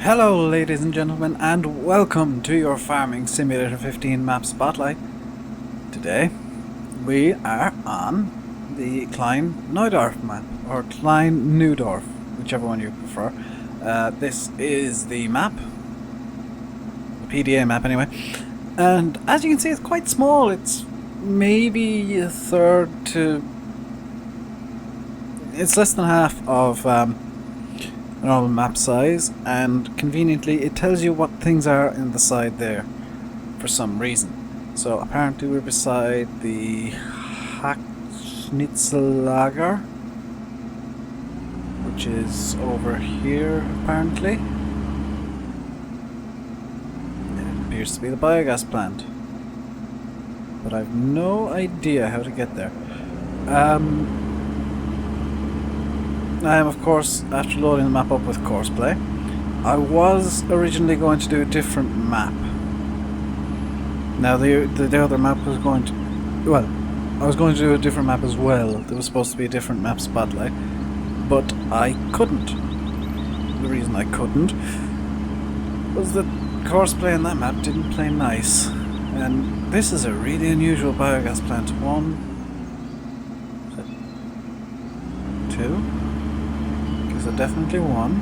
Hello ladies and gentlemen, and welcome to your Farming Simulator 15 map spotlight. Today we are on the Klein Neudorf map, or Klein Neudorf, whichever one you prefer. This is the map, the PDA map anyway, and as you can see it's quite small. It's maybe a third to... it's less than half of normal map size, and conveniently it tells you what things are in the side there for some reason. So apparently we're beside the Hackschnitzelager, which is over here apparently. It appears to be the biogas plant, but I've no idea how to get there. I am, of course, after loading the map up with Courseplay. I was originally going to do a different map. Now, the other map was going to... well, I was going to do a different map as well. There was supposed to be a different map spotlight, but I couldn't. The reason I couldn't was that Courseplay on that map didn't play nice. And this is a really unusual biogas plant. One... two... so definitely one.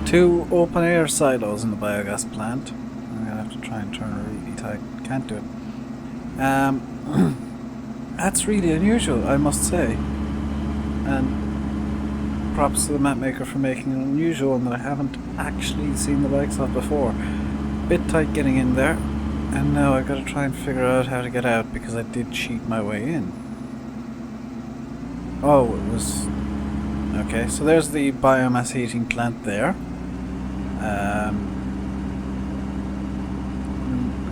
Two open air silos in the biogas plant. I'm gonna have to try and turn it really tight. Can't do it. That's really unusual, I must say. And props to the map maker for making an unusual one that I haven't actually seen the likes of before. Bit tight getting in there, and now I've got to try and figure out how to get out because I did cheat my way in. Oh, it was... okay, so there's the biomass heating plant there.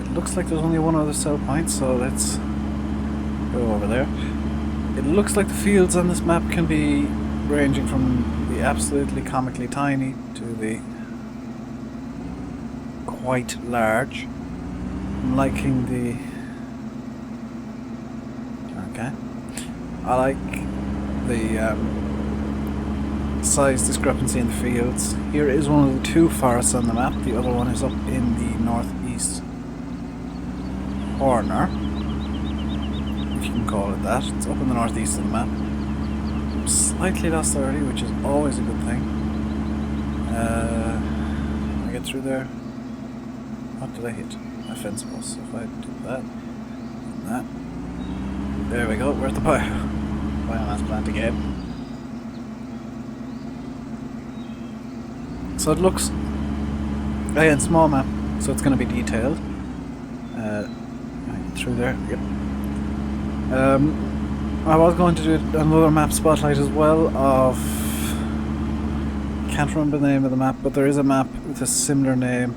It looks like there's only one other cell point, so let's go over there. It looks like the fields on this map can be ranging from the absolutely comically tiny to the quite large. I'm liking the... okay. I like the size discrepancy in the fields. Here is one of the two forests on the map. The other one is up in the northeast corner, if you can call it that. It's up in the northeast of the map. I'm slightly lost already, which is always a good thing. I get through there. What did I hit? My fence post. So if I do that, and that. There we go, we're at the biomass plant again. So it looks... again, small map, so it's going to be detailed. Through there, yep. I was going to do another map spotlight as well of... can't remember the name of the map, but there is a map with a similar name.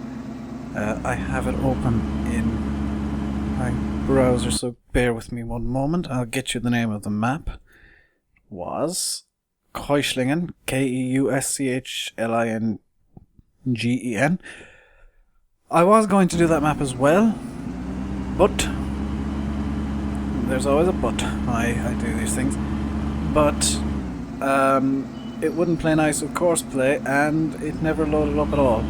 I have it open in my browser, so bear with me one moment. I'll get you the name of the map. It was Keuschlingen, Keuschlingen. I was going to do that map as well, but there's always a but. I do these things, but it wouldn't play nice with Courseplay, and it never loaded up at all.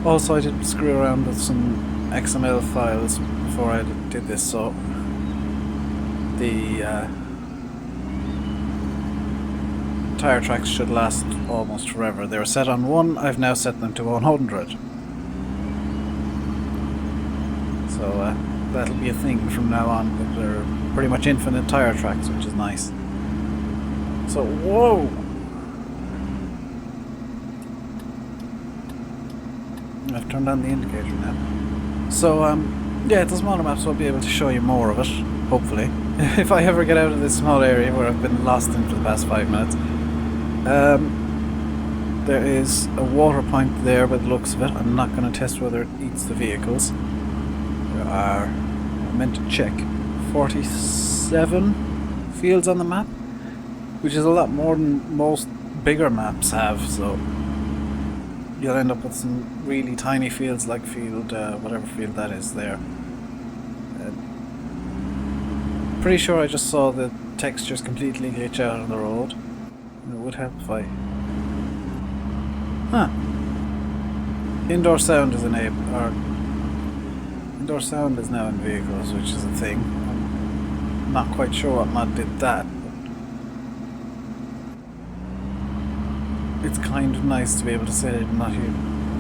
Also, I did screw around with some XML files before I did this, so the tire tracks should last almost forever. They were set on 1, I've now set them to 100. So that'll be a thing from now on, but they're pretty much infinite tire tracks, which is nice. So, whoa! I've turned on the indicator now. So, yeah, it's a smaller map, so I'll be able to show you more of it, hopefully. If I ever get out of this small area where I've been lost in for the past 5 minutes. There is a water point there by the looks of it. I'm not going to test whether it eats the vehicles. There are, I meant to check, 47 fields on the map, which is a lot more than most bigger maps have, so you'll end up with some really tiny fields like field, whatever field that is there. Pretty sure I just saw the textures completely glitch out on the road. It would help if I... Huh. Indoor sound is enabled, or... Indoor sound is now in vehicles, which is a thing. I'm not quite sure what mod did that. It's kind of nice to be able to set it and not hear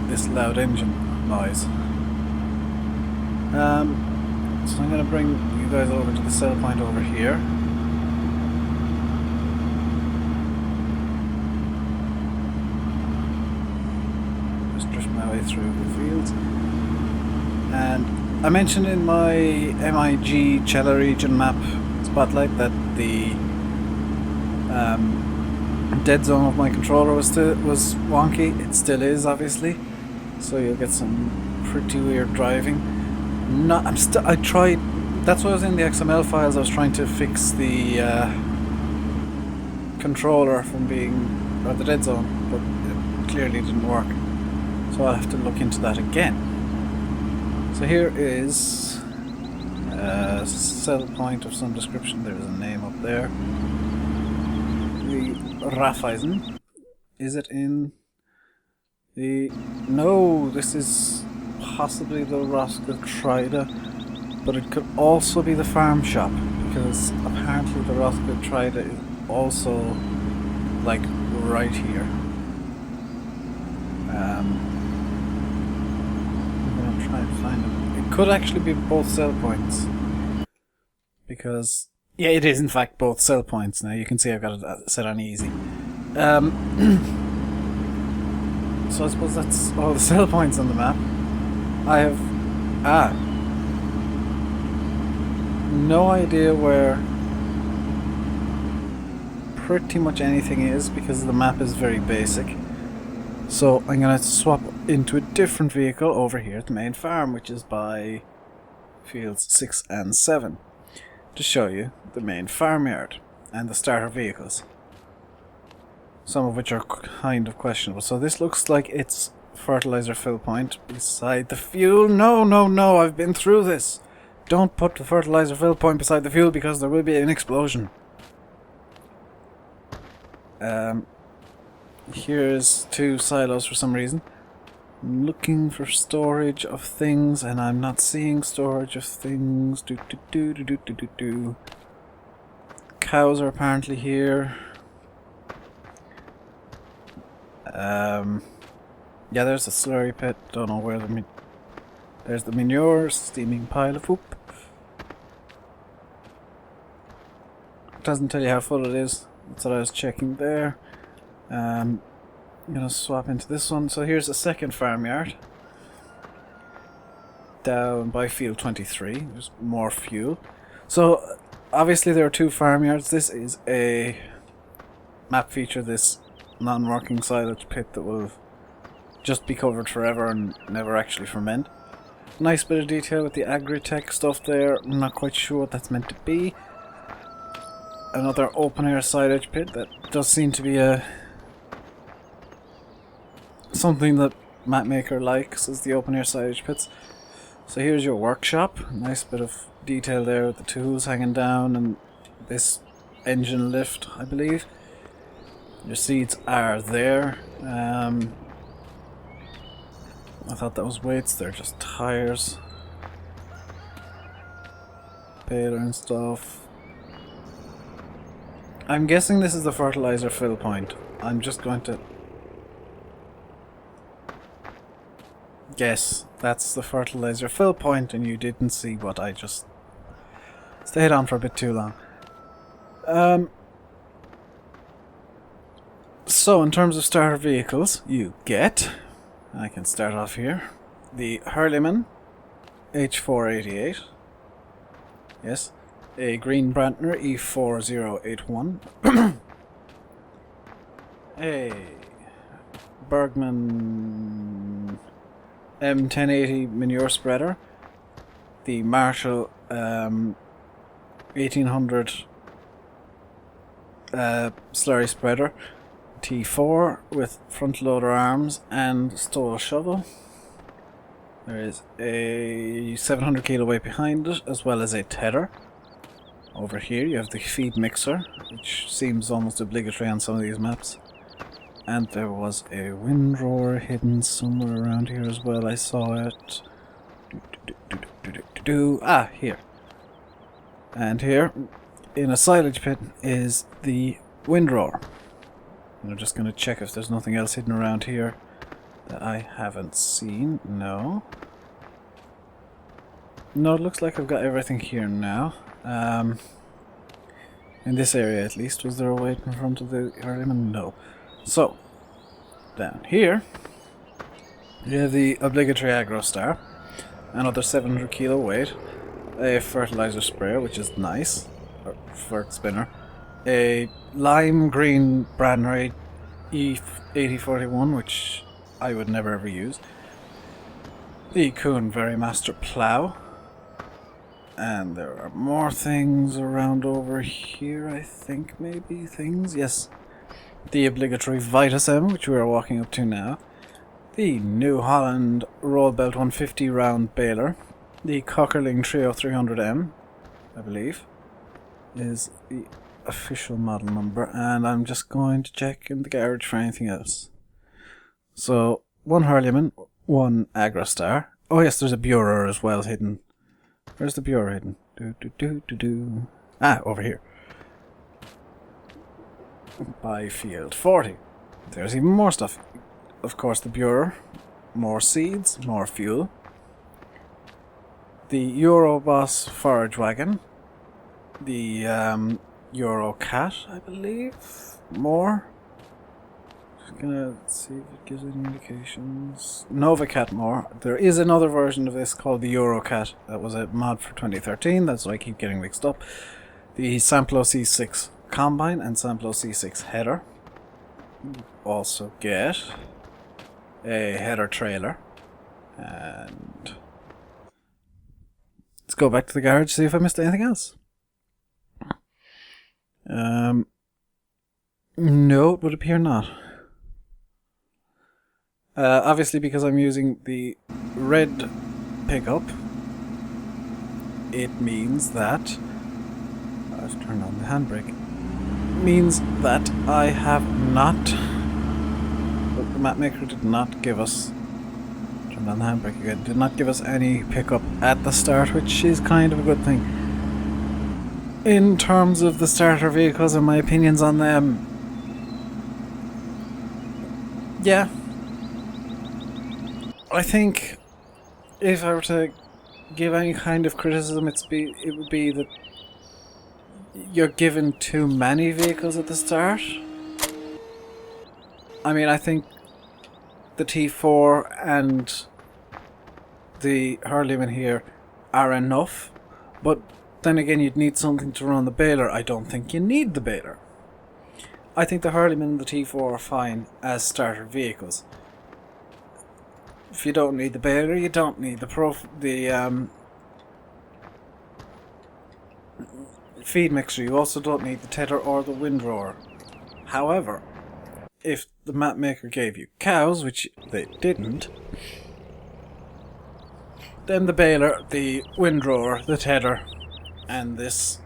this loud engine noise. So I'm going to bring you guys over to the Celle point over here. Just drift my way through the fields. And I mentioned in my MIG Celle region map spotlight that the dead zone of my controller was wonky. It still is, obviously. So you'll get some pretty weird driving. I tried. That's why I was in the XML files. I was trying to fix the controller from being, or the dead zone, but it clearly didn't work. So I'll have to look into that again. So here is a Celle point of some description. There is a name up there. The Raiffeisen. Is it in the... No, this is possibly the Roscoe-Trida, but it could also be the farm shop, because apparently the Roscoe-Trida is also like right here. I'm gonna try and find it. It could actually be both Celle points, because yeah, it is in fact both Celle points. Now you can see I've got it set on easy. So I suppose that's all the Celle points on the map. I have no idea where pretty much anything is, because the map is very basic. So I'm going to swap into a different vehicle over here at the main farm, which is by fields 6 and 7, to show you the main farmyard and the starter vehicles, some of which are kind of questionable. So this looks like it's fertilizer fill point beside the fuel. No, I've been through this. Don't put the fertilizer fill point beside the fuel, because there will be an explosion. Here's 2 silos for some reason. I'm looking for storage of things, and I'm not seeing storage of things. Cows are apparently here. Yeah, there's a slurry pit. Don't know where there's the manure, steaming pile of poop. It doesn't tell you how full it is. That's what I was checking there. I'm gonna swap into this one. So here's a second farmyard down by field 23. There's more fuel. So obviously there are 2 farmyards. This is a map feature, this non-working silage pit that will just be covered forever and never actually ferment. Nice bit of detail with the agri-tech stuff there. I'm not quite sure what that's meant to be. Another open-air silage pit that does seem to be something that Mapmaker likes, is the open-air silage pits. So here's your workshop. Nice bit of detail there with the tools hanging down and this engine lift, I believe. Your seeds are there. I thought that was weights, they're just tires. Baler and stuff. I'm guessing this is the fertilizer fill point. I'm just going to guess that's the fertilizer fill point, and you didn't see what I just stayed on for a bit too long. So in terms of starter vehicles, you get, I can start off here, the Hurleyman H488, yes, a Green Brantner E4081, a Bergman M1080 manure spreader, the Marshall 1800 slurry spreader, T4 with front loader arms and stole shovel. There is a 700 kilo weight behind it, as well as a tether. Over here you have the feed mixer, which seems almost obligatory on some of these maps. And there was a windrower hidden somewhere around here as well. I saw it. Ah, here. And here, in a silage pit, is the windrower. I'm just going to check if there's nothing else hidden around here that I haven't seen. No. No, it looks like I've got everything here now. In this area at least. Was there a weight in front of the element? No. So, down here, you have the obligatory aggro star, another 700 kilo weight, a fertilizer sprayer, which is nice, or fert spinner, a lime green Brandner E8041, which I would never ever use, the Kuhn Verimaster plow, and there are more things around over here, I think, maybe things, yes. The obligatory Vitus M, which we are walking up to now. The New Holland Roll Belt 150 round baler. The Cockerling Trio 300M, I believe, is the official model number. And I'm just going to check in the garage for anything else. So, one Hurleyman, one Agrostar. Oh yes, there's a Burer as well hidden. Where's the Burer hidden? Ah, over here. By field 40. There's even more stuff. Of course, the Burer, more seeds, more fuel. The Euroboss forage wagon. The Eurocat, I believe. More. Just gonna see if it gives any indications. Novacat more. There is another version of this called the Eurocat. That was a mod for 2013. That's why I keep getting mixed up. The Samplo C6 combine and Samplo C6 header. Also get a header trailer. And let's go back to the garage, see if I missed anything else. No, it would appear not. Obviously, because I'm using the red pickup, it means that I've turned on the handbrake. Means that I have not. But the map maker did not give us. Turned on the handbrake again. Did not give us any pickup at the start, which is kind of a good thing. In terms of the starter vehicles and my opinions on them, yeah. I think if I were to give any kind of criticism, it would be that you're given too many vehicles at the start. I mean, I think the T4 and the Hurleyman here are enough, but then again, you'd need something to run the baler. I don't think you need the baler. I think the Hurleyman and the T4 are fine as starter vehicles. If you don't need the baler, you don't need the feed mixer. You also don't need the tether or the windrower. However, if the map maker gave you cows, which they didn't, then the baler, the windrower, the tether, and this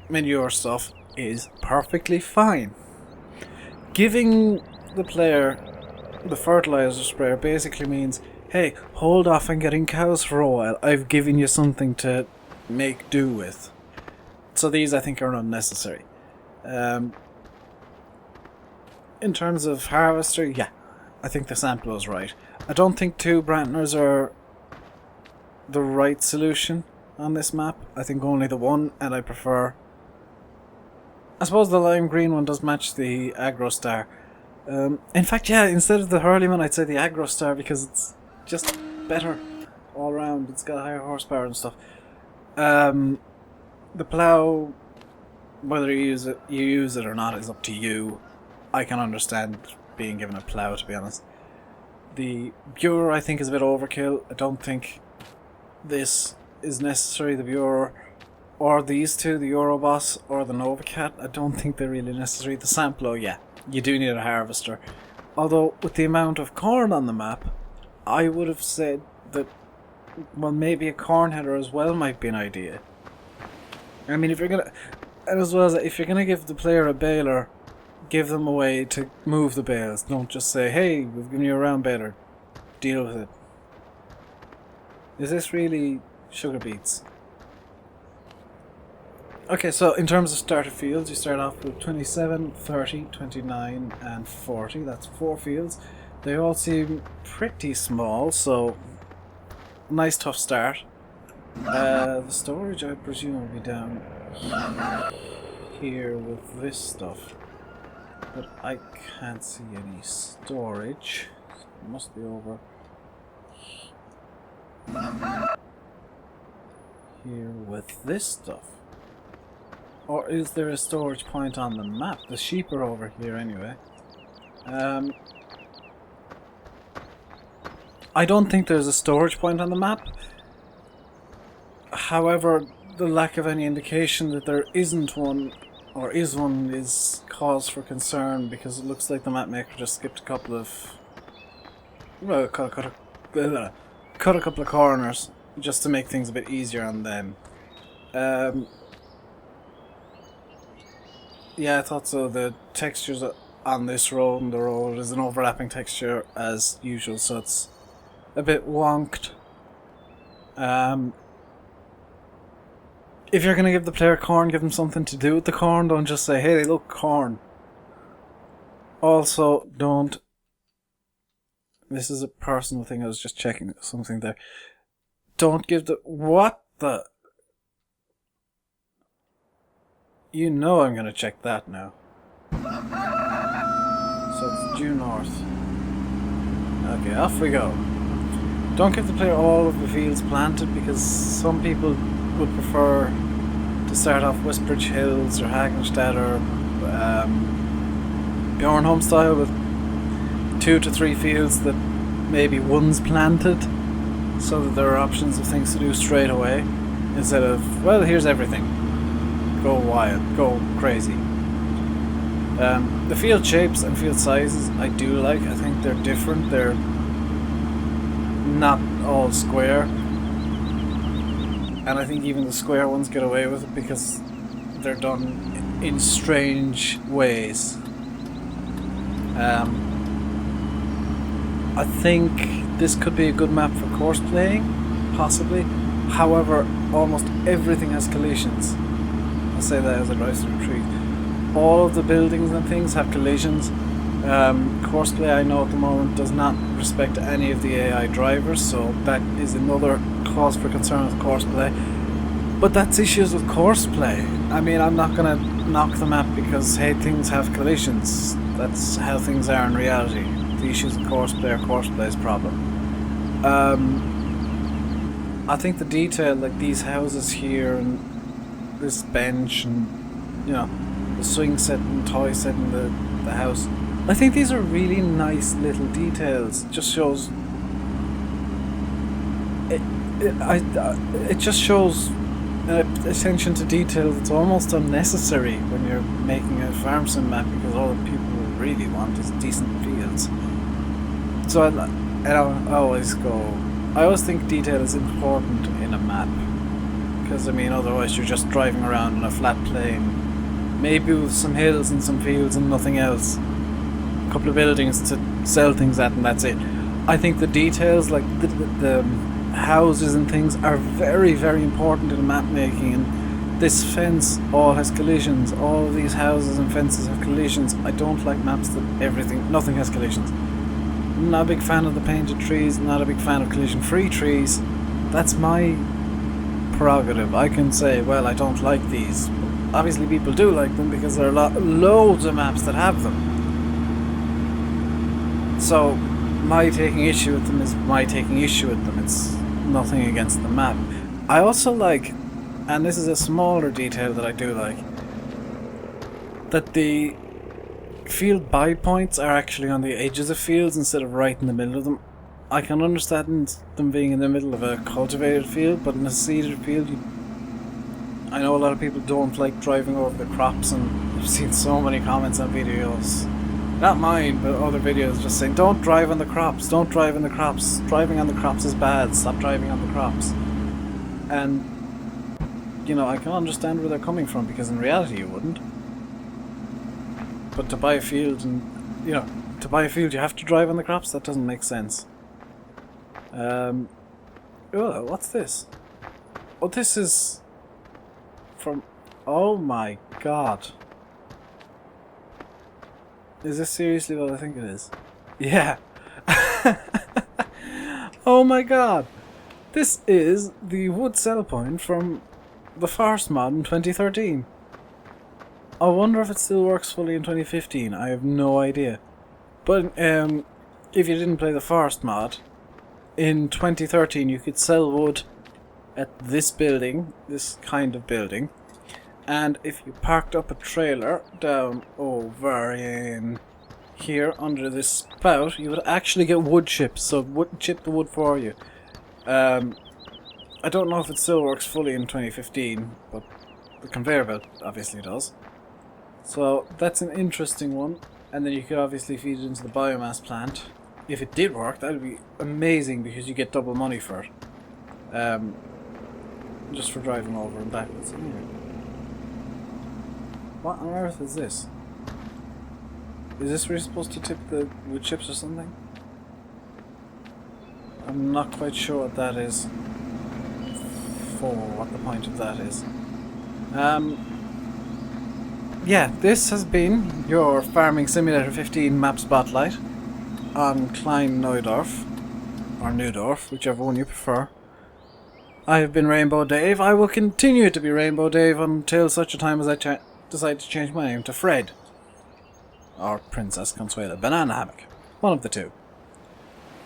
manure stuff is perfectly fine. Giving the player the fertilizer sprayer basically means, hey, hold off on getting cows for a while. I've given you something to make do with. So these, I think, are unnecessary. In terms of harvester, yeah, I think the Samplo is right. I don't think two Brantners are the right solution on this map. I think only the one, and I prefer... I suppose the lime green one does match the Aggro Star. In fact, yeah, instead of the Hurleyman, I'd say the Aggro Star because it's just better all around. It's got higher horsepower and stuff. The plow, whether you use it or not, is up to you. I can understand being given a plow, to be honest. The Burer, I think, is a bit overkill. I don't think this is necessary. The Burer, or these two, the Euroboss or the Novacat, I don't think they're really necessary. The Samplo, yeah, you do need a harvester. Although, with the amount of corn on the map, I would have said that, well, maybe a corn header as well might be an idea. I mean, if you're gonna... And as well as if you're going to give the player a baler, give them a way to move the bales. Don't just say, hey, we've given you a round baler, deal with it. Is this really sugar beets? Okay, so in terms of starter fields, you start off with 27, 30, 29 and 40. That's 4 fields. They all seem pretty small, so nice tough start. The storage, I presume, will be down here with this stuff. But I can't see any storage. It must be over here with this stuff. Or is there a storage point on the map? The sheep are over here anyway. I don't think there's a storage point on the map. However, the lack of any indication that there isn't one, or is one, is cause for concern, because it looks like the map maker just skipped a couple of... well, cut a couple of corners, just to make things a bit easier on them. Yeah, I thought so. The textures on this road and the road is an overlapping texture as usual, so it's a bit wonked. If you're going to give the player corn, give them something to do with the corn. Don't just say, hey, they look corn. Also, don't... this is a personal thing, I was just checking something there. Don't give the... what the... you know I'm going to check that now. So it's due north. Okay, off we go. Don't give the player all of the fields planted, because some people would prefer to start off Westbridge Hills or Hagenstead or Bjornholm style with 2 to 3 fields that maybe one's planted, so that there are options of things to do straight away, instead of, well, here's everything. Go wild, go crazy. The field shapes and field sizes I do like. I think they're different. They're not all square, and I think even the square ones get away with it because they're done in strange ways. I think this could be a good map for course playing, possibly. However, almost everything has collisions. I'll say that as I drive through the trees. All of the buildings and things have collisions. Courseplay, I know at the moment, does not respect any of the AI drivers, so that is another cause for concern with courseplay. But that's issues with courseplay. I mean, I'm not going to knock the map because, hey, things have collisions. That's how things are in reality. The issues with courseplay are coursplay's problem. I think the detail, like these houses here and this bench and, you know, the swing set and toy set in the house, I think these are really nice little details. It just shows it just shows attention to detail that's almost unnecessary when you're making a farm sim map, because all the people really want is decent fields. So I always think detail is important in a map, because I mean otherwise you're just driving around on a flat plain, maybe with some hills and some fields and nothing else, a couple of buildings to sell things at, and that's it. I think the details, like the houses and things, are very, very important in map making, and this fence all has collisions. All of these houses and fences have collisions. I don't like maps that nothing has collisions. I'm not a big fan of the painted trees, not a big fan of collision-free trees. That's my prerogative. I can say, well, I don't like these. Obviously people do like them because there are loads of maps that have them. So my taking issue with them is my taking issue with them. It's nothing against the map. I also like, and this is a smaller detail that I do like, that the field buy points are actually on the edges of fields instead of right in the middle of them. I can understand them being in the middle of a cultivated field, but in a seeded field, I know a lot of people don't like driving over the crops, and I've seen so many comments on videos, not mine, but other videos, just saying, don't drive on the crops, don't drive on the crops, driving on the crops is bad, stop driving on the crops. And you know, I can understand where they're coming from, because in reality you wouldn't. But to buy a field and, you know, to buy a field you have to drive on the crops? That doesn't make sense. Oh, what's this? Oh, this is from... Oh my god. Is this seriously what I think it is? Yeah. Oh my god. This is the wood sell point from the Forest mod in 2013. I wonder if it still works fully in 2015. I have no idea. But if you didn't play the Forest mod, in 2013 you could sell wood at this building, this kind of building, and if you parked up a trailer down over in here under this spout, you would actually get wood chips, so it would chip the wood for you. I don't know if it still works fully in 2015, but the conveyor belt obviously does. So that's an interesting one, and then you could obviously feed it into the biomass plant. If it did work, that would be amazing, because you get double money for it. Just for driving over and backwards. What on earth is this? Is this where you're supposed to tip the wood chips or something? I'm not quite sure what that is. What the point of that is. Yeah, this has been your Farming Simulator 15 map spotlight on Klein Neudorf, or Neudorf, whichever one you prefer. I have been Rainbow Dave. I will continue to be Rainbow Dave until such a time as I decide to change my name to Fred. Or Princess Consuela Banana Hammock. One of the two.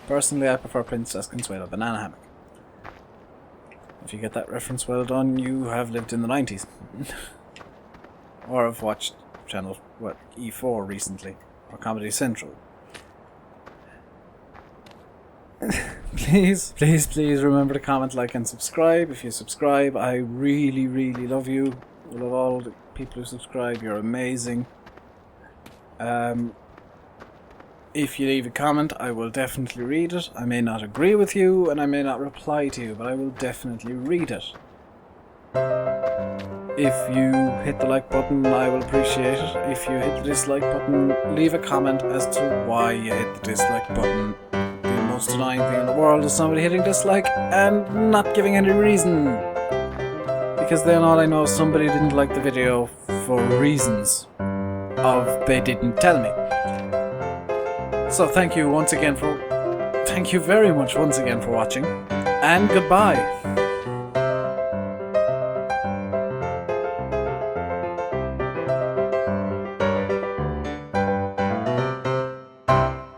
Personally, I prefer Princess Consuela Banana Hammock. If you get that reference well done, you have lived in the 90s. Or have watched channel, E4 recently. Or Comedy Central. Please remember to comment, like, and subscribe. If you subscribe, I really, really love you. I love all the people who subscribe. You're amazing. If you leave a comment, I will definitely read it. I may not agree with you, and I may not reply to you, but I will definitely read it. If you hit the like button, I will appreciate it. If you hit the dislike button, leave a comment as to why you hit the dislike button. The most annoying thing in the world is somebody hitting dislike and not giving any reason. Because then all I know is somebody didn't like the video for reasons of they didn't tell me. So thank you very much once again for watching, and goodbye.